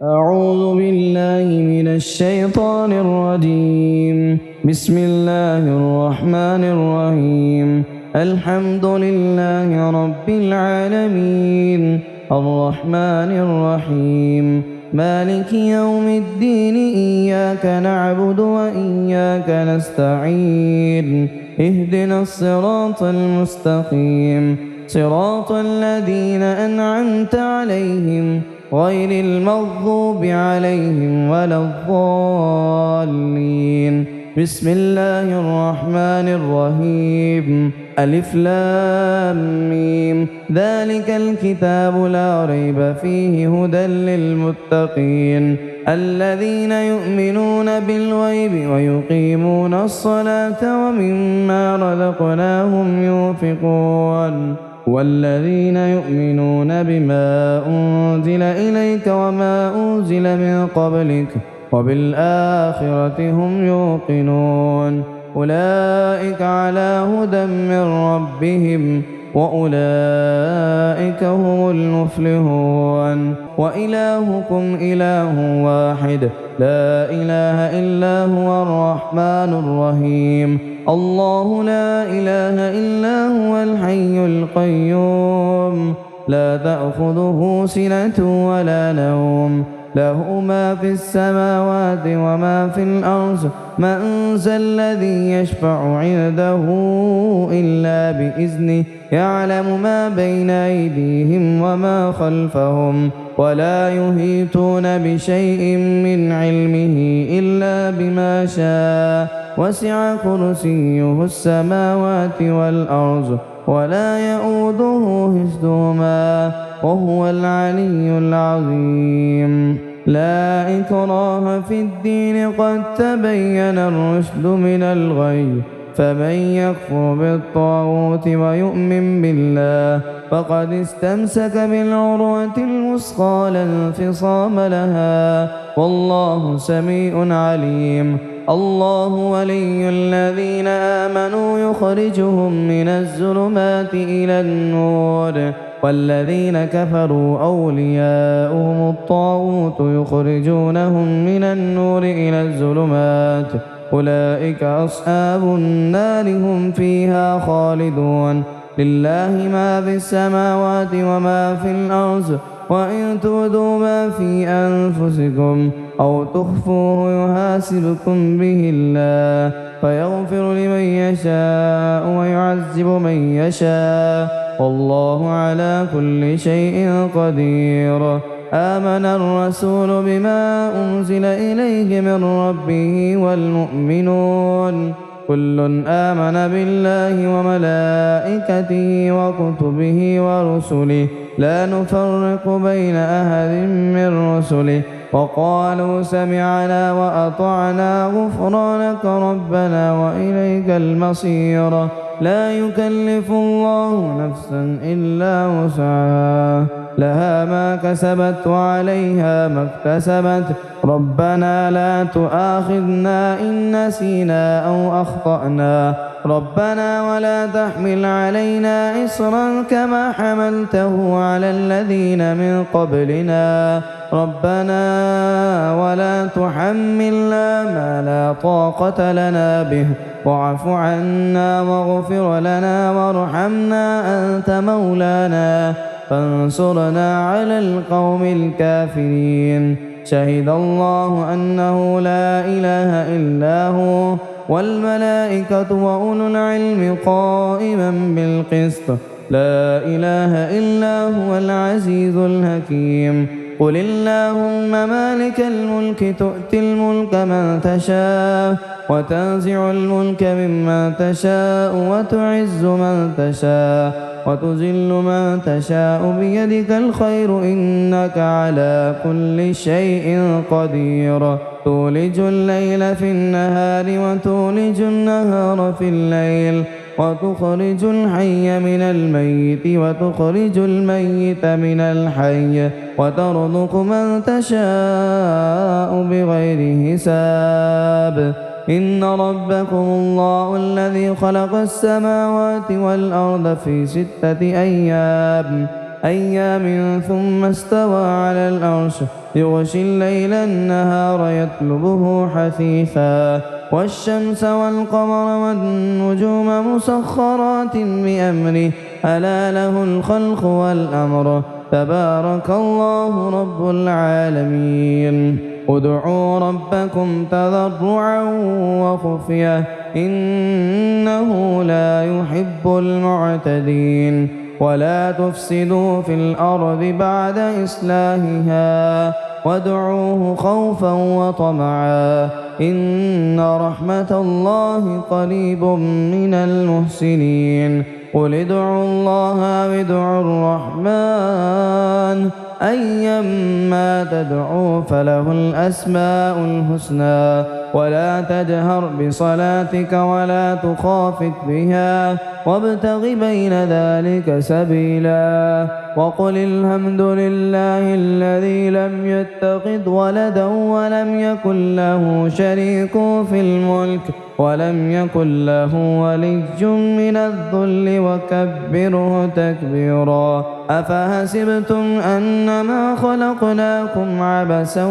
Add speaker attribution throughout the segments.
Speaker 1: أعوذ بالله من الشيطان الرجيم. بسم الله الرحمن الرحيم. الحمد لله رب العالمين الرحمن الرحيم مالك يوم الدين إياك نعبد وإياك نستعين اهدنا الصراط المستقيم صراط الذين أنعمت عليهم غير المغضوب عليهم ولا الضالين. بسم الله الرحمن الرحيم. ألف لام ميم ذلك الكتاب لا ريب فيه هدى للمتقين الذين يؤمنون بالغيب ويقيمون الصلاة ومما رزقناهم ينفقون والذين يؤمنون بما أنزل إليك وما أنزل من قبلك وبالآخرة هم يوقنون أولئك على هدى من ربهم وأولئك هم المفلحون وإلهكم إله واحد لا إله إلا هو الرحمن الرحيم الله لا إله إلا هو الحي القيوم لا تأخذه سنة ولا نوم له ما في السماوات وما في الأرض من ذا الذي يشفع عنده إلا بإذنه يعلم ما بين أيديهم وما خلفهم ولا يحيطون بشيء من علمه إلا بما شاء وسع كرسيه السماوات والأرض ولا يؤوده حفظهما وهو العلي العظيم لا إكراه في الدين قد تبين الرشد من الغي فمن يكفر بالطاغوت ويؤمن بالله فقد استمسك بالعروة الوثقى لا انفصام لها والله سميع عليم الله ولي الذين آمنوا يخرجهم من الظلمات إلى النور والذين كفروا أولياؤهم الطاغوت يخرجونهم من النور إلى الظلمات أولئك أصحاب النار هم فيها خالدون لله ما في السماوات وما في الأرض وإن تبدوا ما في أنفسكم أو تخفوه يحاسبكم به الله فيغفر لمن يشاء ويعذب من يشاء والله على كل شيء قدير آمن الرسول بما أنزل إليه من ربه والمؤمنون كل آمن بالله وملائكته وكتبه ورسله لا نفرق بين أحد من رسله وقالوا سمعنا وأطعنا غفرانك ربنا وإليك المصير لا يكلف الله نفسا إلا وسعها لها ما كسبت وعليها ما اكتسبت ربنا لا تؤاخذنا إن نسينا أو أخطأنا ربنا ولا تحمل علينا إصرا كما حملته على الذين من قبلنا ربنا ولا تحملنا ما لا طاقة لنا به واعف عنا واغفر لنا وارحمنا أنت مولانا فانصرنا على القوم الكافرين شهد الله أنه لا إله إلا هو والملائكة وأولو العلم قائما بالقسط لا إله إلا هو العزيز الحكيم قل اللهم مالك الملك تؤتي الملك من تشاء وتنزع الملك ممن تشاء وتعز من تشاء وتذل من تشاء بيدك الخير إنك على كل شيء قدير تولج الليل في النهار وتولج النهار في الليل وتخرج الحي من الميت وتخرج الميت من الحي وترزق من تشاء بغير حساب إن ربكم الله الذي خلق السماوات والأرض في 6 أيام أيام ثم استوى على العرش يغشي الليل النهار يطلبه حثيثا والشمس والقمر والنجوم مسخرات بأمره ألا له الخلق والأمر تبارك الله رب العالمين ادعوا ربكم تضرعا وخفية إنه لا يحب المعتدين ولا تفسدوا في الأرض بعد إصلاحها وادعوه خوفا وطمعا إن رحمة الله قريب من المحسنين قل ادعوا الله وادعوا الرحمن أيما تدعوا فله الأسماء الحسنى ولا تجهر بصلاتك ولا تخافت بها وابتغ بين ذلك سبيلا وقل الحمد لله الذي لم يتخذ ولدا ولم يكن له شريك في الملك ولم يكن له ولي من الذل وكبره تكبيرا أفحسبتم أنما خلقناكم عبثا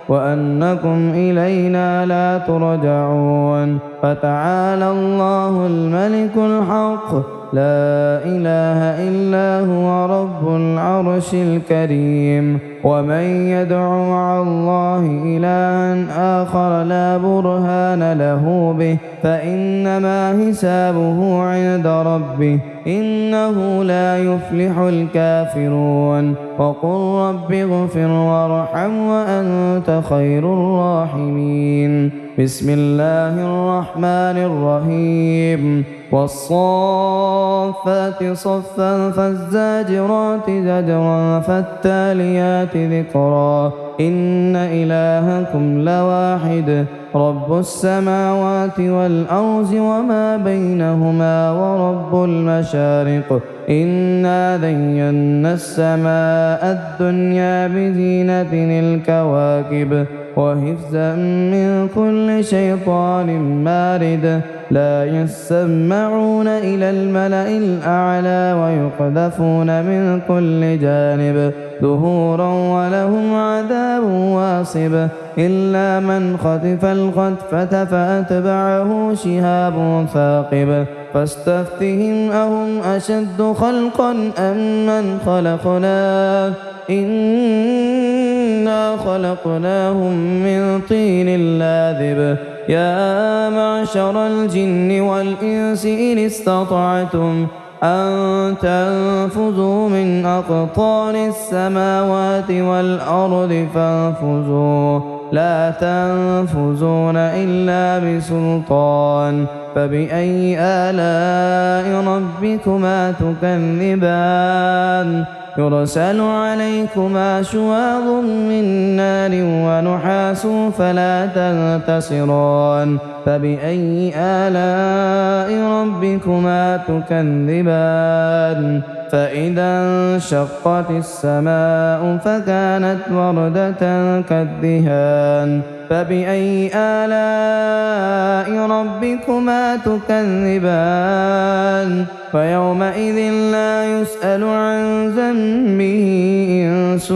Speaker 1: وأنكم إلينا لا ترجعون فتعالى الله الملك الحق لا إله إلا هو رب العرش الكريم ومن يدع مع الله إلها آخر لا برهان له به فإنما حسابه عند ربه إنه لا يفلح الكافرون وقل رب اغفر وارحم وأنت خير الراحمين بسم الله الرحمن الرحيم والصافات صفا فالزاجرات زجرا فالتاليات ذكرا إن إلهكم لواحد رب السماوات والأرض وما بينهما ورب المشارق إنا زينا السماء الدنيا بزينة الكواكب وحفظا من كل شيطان مارد لا يسمعون إلى الملأ الأعلى ويقذفون من كل جانب دهورا ولهم عذاب واصب إلا من خطف الخطفة فأتبعه شهاب ثاقب فاستفتهم أهم أشد خلقا أم من خلقنا إنا خلقناهم من طين لاذب يا معشر الجن والإنس إن استطعتم أن تنفذوا من أقطار السماوات والأرض فانفذوا لا تنفذون إلا بسلطان فبأي آلاء ربكما تكذبان يرسل عليكما شواظ من نار ونحاس فلا تنتصران فبأي آلاء ربكما تكذبان فإذا انشقت السماء فكانت وردة كالدهان فبأي آلاء ربكما تكذبان فيومئذ لا يسأل عن ذنبه إنس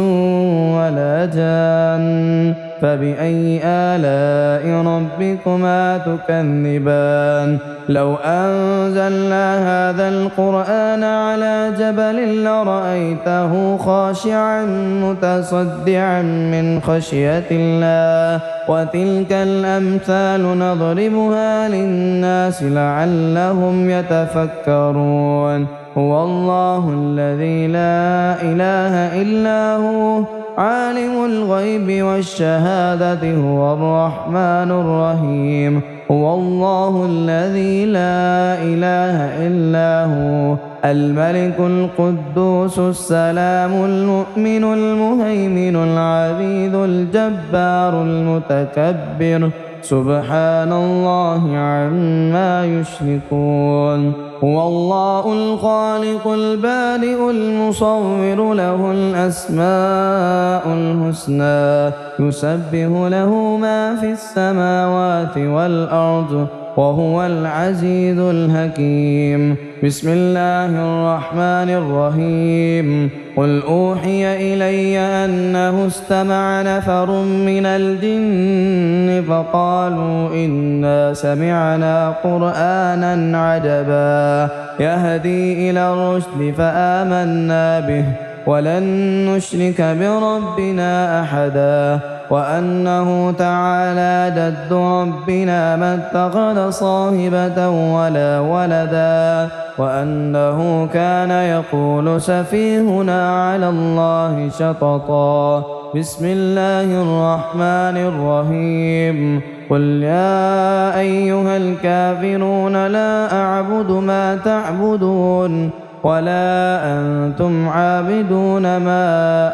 Speaker 1: ولا جان فبأي آلاء ربكما تكذبان لو أنزلنا هذا القرآن على جبل لرأيته خاشعا متصدعا من خشية الله وتلك الأمثال نضربها للناس لعلهم يتفكرون هو الله الذي لا إله إلا هو عالم الغيب والشهادة هو الرحمن الرحيم هو الله الذي لا إله إلا هو الملك القدوس السلام المؤمن المهيمن العزيز الجبار المتكبر سبحان الله عما يشركون هو الله الخالق البارئ المصور له الأسماء الحسنى يسبح له ما في السماوات والأرض وهو العزيز الحكيم. بسم الله الرحمن الرحيم. قل أوحي إلي أنه استمع نفر من الجن فقالوا إنا سمعنا قرآنا عجبا يهدي إلى الرشد فآمنا به ولن نشرك بربنا أحدا وأنه تعالى جد ربنا ما اتخذ صاحبة ولا ولدا وأنه كان يقول سفيهنا على الله شططا. بسم الله الرحمن الرحيم. قل يا أيها الكافرون لا أعبد ما تعبدون ولا أنتم عابدون ما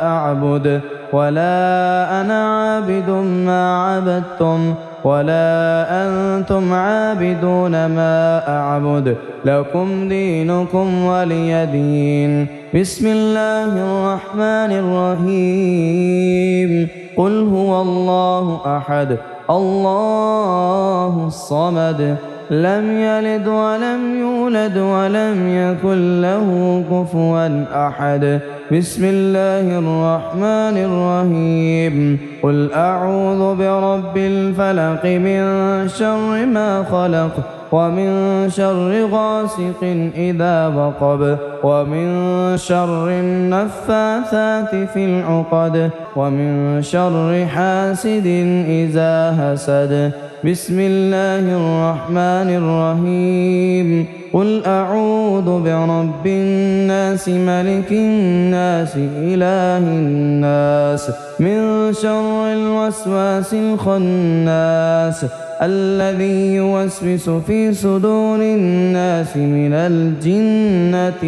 Speaker 1: أعبد ولا أنا عابد ما عبدتم ولا أنتم عابدون ما أعبد لكم دينكم ولي دين. بسم الله الرحمن الرحيم. قل هو الله أحد الله الصمد لم يلد ولم يولد ولم يكن له كفوا أحد. بسم الله الرحمن الرحيم. قل أعوذ برب الفلق من شر ما خلق ومن شر غاسق إذا وقب ومن شر النفاثات في العقد ومن شر حاسد إذا حسد. بسم الله الرحمن الرحيم. قل أعوذ برب الناس ملك الناس إله الناس من شر الوسواس الخناس الذي يوسوس في صدور الناس من الجنة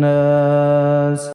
Speaker 1: والناس.